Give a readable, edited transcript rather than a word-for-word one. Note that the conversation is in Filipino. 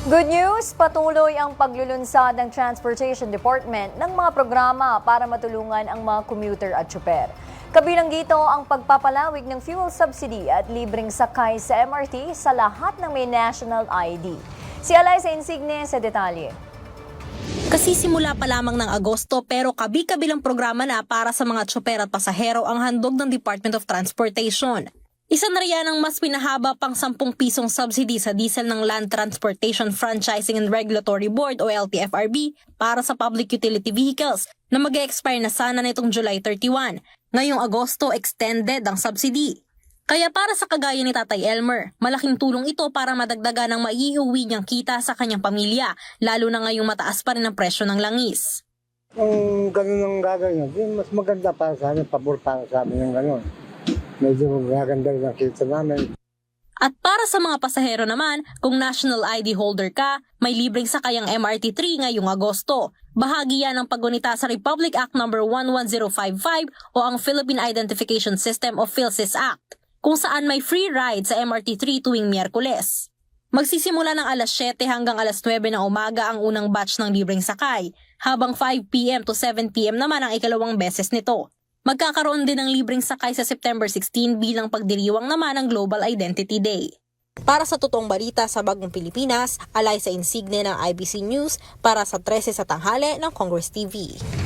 Good news, patuloy ang paglulunsad ng Transportation Department ng mga programa para matulungan ang mga commuter at tsuper. Kabilang dito ang pagpapalawig ng fuel subsidy at libreng sakay sa MRT sa lahat ng may national ID. Si Eliza Insigne sa detalye. Kasisimula pa lamang ng Agosto pero kabi-kabilang programa na para sa mga tsuper at pasahero ang handog ng Department of Transportation. Isa na riyan ang mas pinahaba pang 10 pisong subsidy sa diesel ng Land Transportation Franchising and Regulatory Board o LTFRB para sa public utility vehicles na mag-expire na sana nitong July 31. Ngayong Agosto, extended ang subsidy. Kaya para sa kagaya ni Tatay Elmer, malaking tulong ito para madagdagan ang maiuwi niyang kita sa kanyang pamilya, lalo na ngayong mataas pa rin ang presyo ng langis. Kung ganun ang gagawin, mas maganda para sa amin, pabor para sa amin yung ganun. Medyo magaganda rin ang kita namin. At para sa mga pasahero naman, kung national ID holder ka, may libreng sakay ang MRT3 ngayong Agosto. Bahagi yan ng paggunita sa Republic Act No. 11055 o ang Philippine Identification System o PhilSys Act, kung saan may free ride sa MRT3 tuwing Miyerkules. Magsisimula ng alas 7 hanggang alas 9 ng umaga ang unang batch ng libreng sakay, habang 5 p.m. to 7 p.m. naman ang ikalawang beses nito. Magkakaroon din ng libreng sakay sa September 16 bilang pagdiriwang naman ng Global Identity Day. Para sa totoong balita sa Bagong Pilipinas, Eliza Insigne ng IBC News para sa 13 sa tanghali ng Congress TV.